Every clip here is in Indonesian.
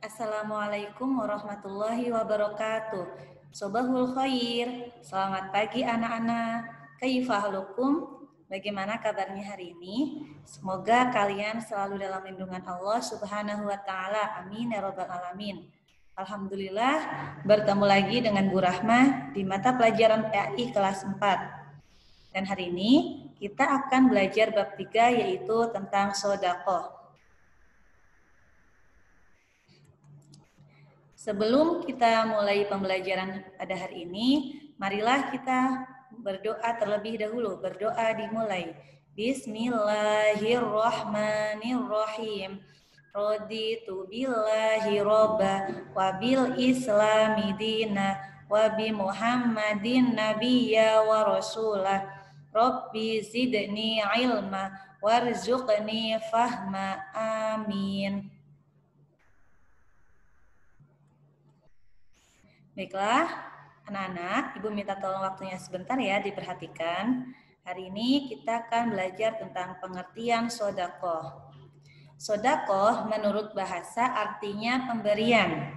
Assalamualaikum warahmatullahi wabarakatuh. Sobahul khair. Selamat pagi anak-anak. Kaifahalukum? Bagaimana kabarnya hari ini? Semoga kalian selalu dalam lindungan Allah Subhanahu wa taala. Amin ya rabbal alamin. Alhamdulillah bertemu lagi dengan Bu Rahmah di mata pelajaran PAI kelas 4. Dan hari ini kita akan belajar bab 3 yaitu tentang sedekah. Sebelum kita mulai pembelajaran pada hari ini, marilah kita berdoa terlebih dahulu. Berdoa dimulai. Bismillahirrahmanirrahim. Raditu billahi robba wa bil islami dina wa bi muhammadin nabiyya wa rasulah. Rabbi zidni ilma warzuqni fahma. Amin. Baiklah, anak-anak, Ibu minta tolong waktunya sebentar ya, diperhatikan. Hari ini kita akan belajar tentang pengertian sedekah. Sedekah menurut bahasa artinya pemberian.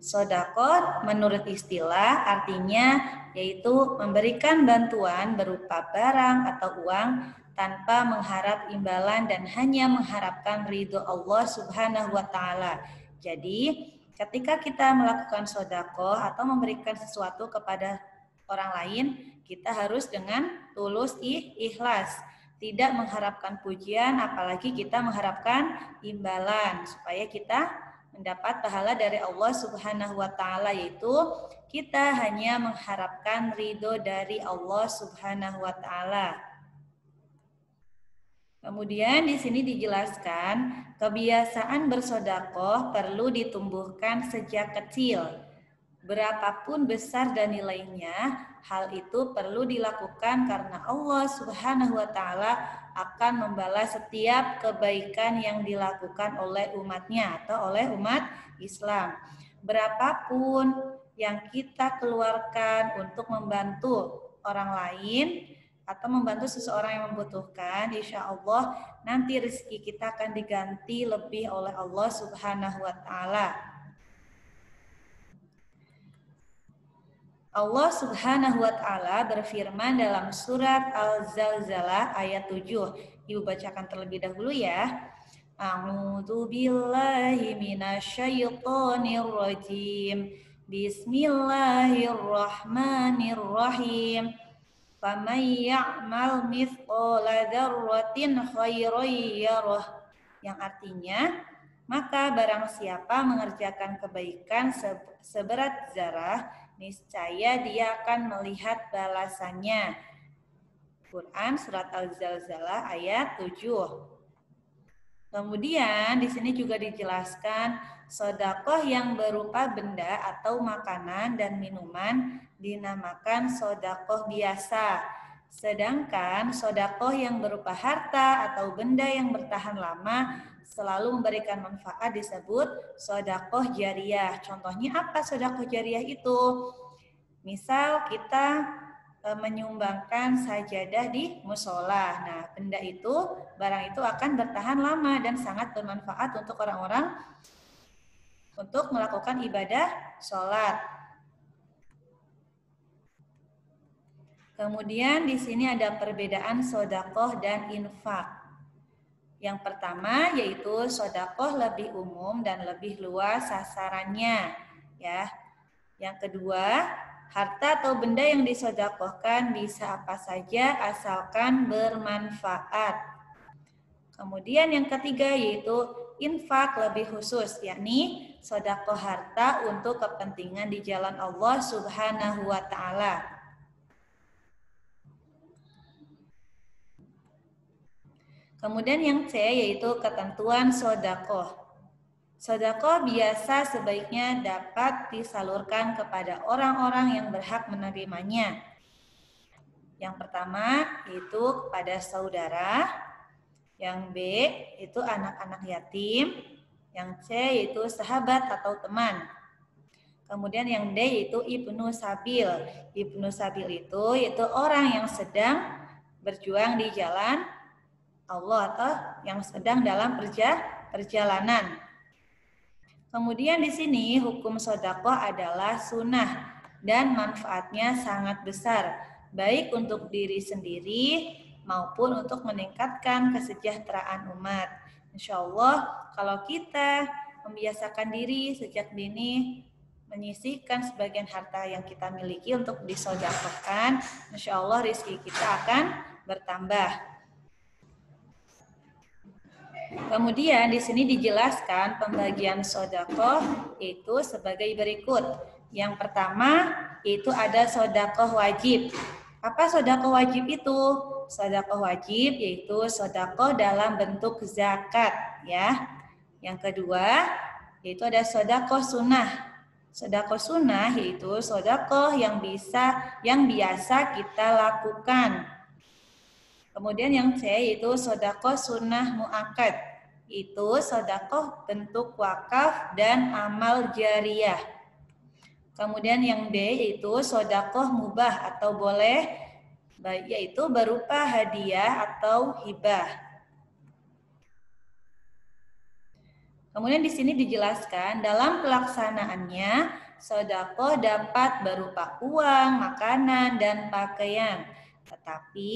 Sedekah menurut istilah artinya yaitu memberikan bantuan berupa barang atau uang tanpa mengharap imbalan dan hanya mengharapkan ridho Allah Subhanahu wa taala. Jadi, ketika kita melakukan sedekah atau memberikan sesuatu kepada orang lain, kita harus dengan tulus ikhlas, tidak mengharapkan pujian, apalagi kita mengharapkan imbalan, supaya kita mendapat pahala dari Allah Subhanahu wa taala, yaitu kita hanya mengharapkan ridho dari Allah Subhanahu wa taala. Kemudian di sini dijelaskan kebiasaan bersedekah perlu ditumbuhkan sejak kecil. Berapapun besar dan nilainya, hal itu perlu dilakukan karena Allah Subhanahu wa taala akan membalas setiap kebaikan yang dilakukan oleh umatnya atau oleh umat Islam. Berapapun yang kita keluarkan untuk membantu orang lain atau membantu seseorang yang membutuhkan, insya Allah nanti rezeki kita akan diganti lebih oleh Allah Subhanahu wa taala. Allah Subhanahu wa taala berfirman dalam surat Al-Zalzalah ayat 7. Ibu bacakan terlebih dahulu ya. A'udzu billahi minasyaitonir rajim. Bismillahirrahmanirrahim. Faman ya'mal mithqala dzarratin khairan yarah. Yang artinya, maka barang siapa mengerjakan kebaikan seberat zarah, niscaya dia akan melihat balasannya. Quran surat Al-Zalzalah ayat 7. Kemudian di sini juga dijelaskan sedekah yang berupa benda atau makanan dan minuman dinamakan sedekah biasa. Sedangkan sedekah yang berupa harta atau benda yang bertahan lama selalu memberikan manfaat disebut sedekah jariyah. Contohnya apa sedekah jariyah itu? Misal kita menyumbangkan sajadah di musola. Nah, benda itu, barang itu akan bertahan lama dan sangat bermanfaat untuk orang-orang untuk melakukan ibadah sholat. Kemudian di sini ada perbedaan sedekah dan infak. Yang pertama yaitu sedekah lebih umum dan lebih luas sasarannya, ya. Yang kedua, harta atau benda yang disedekahkan bisa apa saja asalkan bermanfaat. Kemudian yang ketiga yaitu infak lebih khusus, yakni sedekah harta untuk kepentingan di jalan Allah Subhanahu wa taala. Kemudian yang C yaitu ketentuan sedekah. Sedekah biasa sebaiknya dapat disalurkan kepada orang-orang yang berhak menerimanya. Yang pertama yaitu kepada saudara, yang B itu anak-anak yatim, yang C yaitu sahabat atau teman. Kemudian yang D yaitu ibnu sabil. Ibnu sabil itu yaitu orang yang sedang berjuang di jalan Allah atau yang sedang dalam perjalanan. Kemudian di sini hukum sedekah adalah sunnah dan manfaatnya sangat besar, baik untuk diri sendiri maupun untuk meningkatkan kesejahteraan umat. Insya Allah kalau kita membiasakan diri sejak dini menyisihkan sebagian harta yang kita miliki untuk disedekahkan, insya Allah rezeki kita akan bertambah. Kemudian di sini dijelaskan pembagian sedekah itu sebagai berikut. Yang pertama itu ada sedekah wajib. Apa sedekah wajib itu? Sedekah wajib yaitu sedekah dalam bentuk zakat, ya. Yang kedua yaitu ada sedekah sunnah. Sedekah sunnah yaitu sedekah yang biasa kita lakukan. Kemudian yang C yaitu sedekah sunnah muakkad. Itu sedekah bentuk wakaf dan amal jariyah. Kemudian yang D yaitu sedekah mubah atau boleh, yaitu berupa hadiah atau hibah. Kemudian di sini dijelaskan dalam pelaksanaannya sedekah dapat berupa uang, makanan, dan pakaian. Tetapi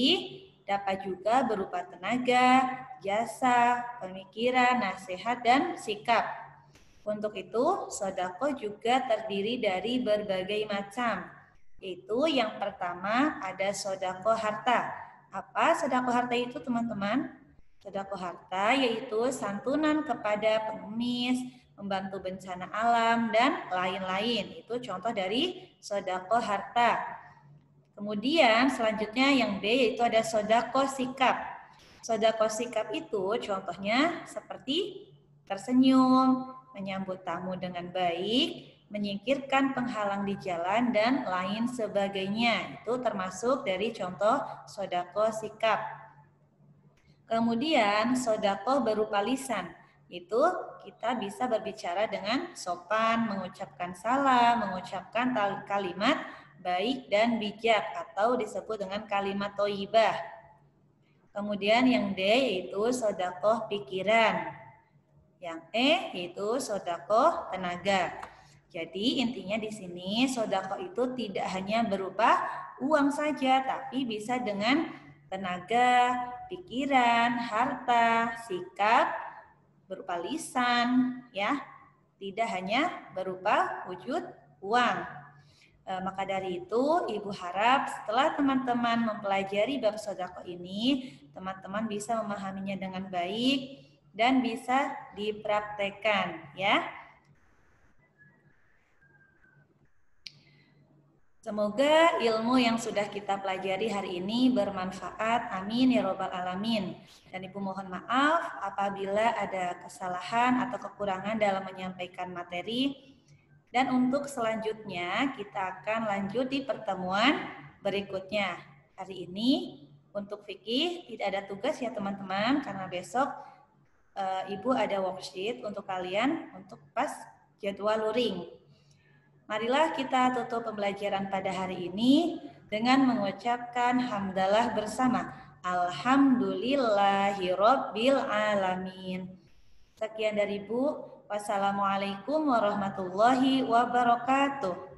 dapat juga berupa tenaga, jasa, pemikiran, nasihat, dan sikap. Untuk itu, sedekah juga terdiri dari berbagai macam. Yaitu yang pertama ada sedekah harta. Apa sedekah harta itu, teman-teman? Sedekah harta yaitu santunan kepada pengemis, membantu bencana alam, dan lain-lain. Itu contoh dari sedekah harta. Kemudian selanjutnya yang B yaitu ada sedekah sikap. Sedekah sikap itu contohnya seperti tersenyum, menyambut tamu dengan baik, menyingkirkan penghalang di jalan, dan lain sebagainya. Itu termasuk dari contoh sedekah sikap. Kemudian sedekah berupa lisan. Itu kita bisa berbicara dengan sopan, mengucapkan salam, mengucapkan kalimat baik dan bijak atau disebut dengan kalimat thayyibah. Kemudian yang D yaitu sedekah pikiran. Yang E yaitu sedekah tenaga. Jadi intinya di sini sedekah itu tidak hanya berupa uang saja, tapi bisa dengan tenaga, pikiran, harta, sikap, berupa lisan, ya. Tidak hanya berupa wujud uang. Maka dari itu, Ibu harap setelah teman-teman mempelajari bab sedekah ini, teman-teman bisa memahaminya dengan baik dan bisa dipraktekkan, ya. Semoga ilmu yang sudah kita pelajari hari ini bermanfaat. Amin ya robbal alamin. Dan Ibu mohon maaf apabila ada kesalahan atau kekurangan dalam menyampaikan materi. Dan untuk selanjutnya kita akan lanjut di pertemuan berikutnya. Hari ini untuk fikih tidak ada tugas ya teman-teman, karena besok Ibu ada worksheet untuk kalian untuk pas jadwal luring. Marilah kita tutup pembelajaran pada hari ini dengan mengucapkan hamdalah bersama. Alhamdulillahirabbil alamin. Sekian dari Ibu. Wassalamualaikum warahmatullahi wabarakatuh.